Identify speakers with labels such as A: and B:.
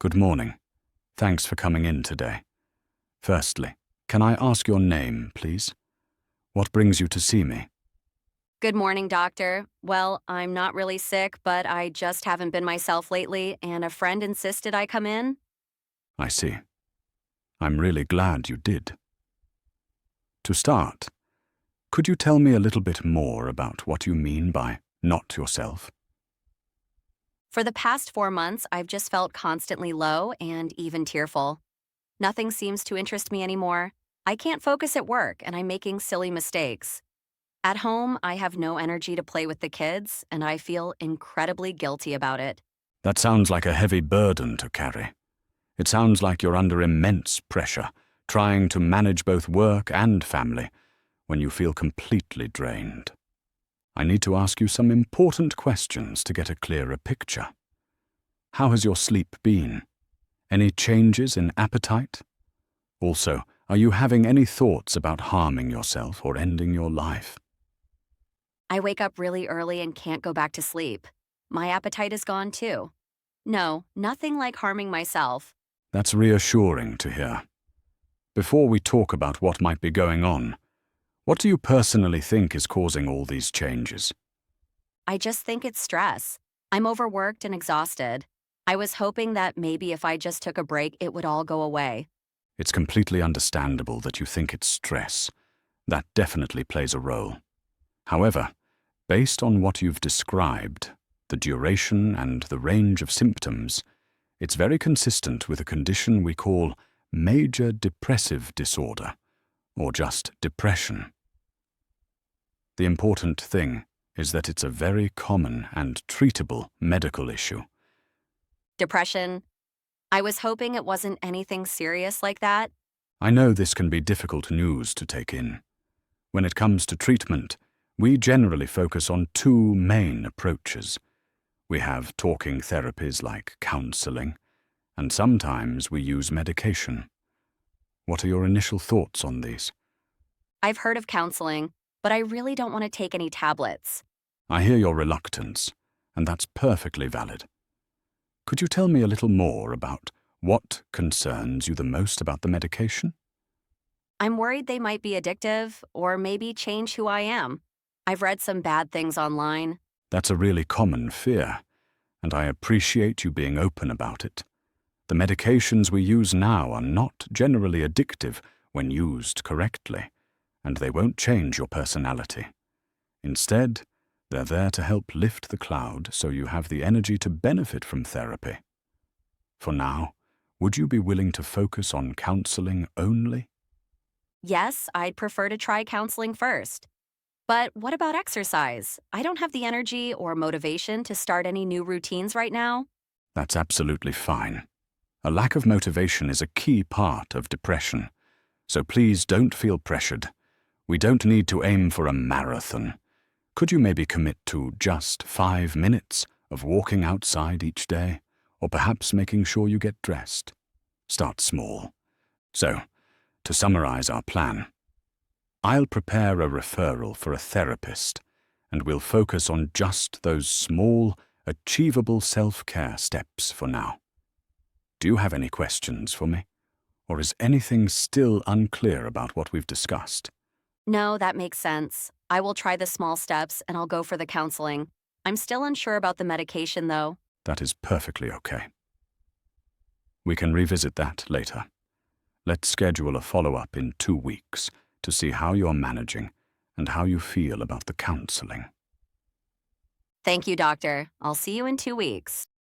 A: Good morning. Thanks for coming in today. Firstly, can I ask your name, please? What brings you to see me?
B: Good morning, doctor. Well, I'm not really sick, but I just haven't been myself lately, and a friend insisted I come in.
A: I see. I'm really glad you did. To start, could you tell me a little bit more about what you mean by not yourself?
B: For the past 4 months, I've just felt constantly low and even tearful. Nothing seems to interest me anymore. I can't focus at work, and I'm making silly mistakes. At home, I have no energy to play with the kids, and I feel incredibly guilty about it.
A: That sounds like a heavy burden to carry. It sounds like you're under immense pressure, trying to manage both work and family when you feel completely drained. I need to ask you some important questions to get a clearer picture. How has your sleep been? Any changes in appetite? Also, are you having any thoughts about harming yourself or ending your life?
B: I wake up really early and can't go back to sleep. My appetite is gone too. No, nothing like harming myself.
A: That's reassuring to hear. Before we talk about what might be going on, what do you personally think is causing all these changes?
B: I just think it's stress. I'm overworked and exhausted. I was hoping that maybe if I just took a break, it would all go away.
A: It's completely understandable that you think it's stress. That definitely plays a role. However, based on what you've described, the duration and the range of symptoms, it's very consistent with a condition we call major depressive disorder, or just depression. The important thing is that it's a very common and treatable medical issue.
B: Depression. I was hoping it wasn't anything serious like that.
A: I know this can be difficult news to take in. When it comes to treatment, we generally focus on two main approaches. We have talking therapies like counseling, and sometimes we use medication. What are your initial thoughts on these?
B: I've heard of counseling, but I really don't want to take any tablets.
A: I hear your reluctance, and that's perfectly valid. Could you tell me a little more about what concerns you the most about the medication?
B: I'm worried they might be addictive or maybe change who I am. I've read some bad things online.
A: That's a really common fear, and I appreciate you being open about it. The medications we use now are not generally addictive when used correctly, and they won't change your personality. Instead, they're there to help lift the cloud so you have the energy to benefit from therapy. For now, would you be willing to focus on counseling only?
B: Yes, I'd prefer to try counseling first. But what about exercise? I don't have the energy or motivation to start any new routines right now.
A: That's absolutely fine. A lack of motivation is a key part of depression, so please don't feel pressured. We don't need to aim for a marathon. Could you maybe commit to just 5 minutes of walking outside each day, or perhaps making sure you get dressed? Start small. So, to summarize our plan, I'll prepare a referral for a therapist, and we'll focus on just those small, achievable self-care steps for now. Do you have any questions for me? Or is anything still unclear about what we've discussed?
B: No, that makes sense. I will try the small steps and I'll go for the counseling. I'm still unsure about the medication, though.
A: That is perfectly okay. We can revisit that later. Let's schedule a follow-up in 2 weeks to see how you're managing and how you feel about the counseling.
B: Thank you, doctor. I'll see you in 2 weeks.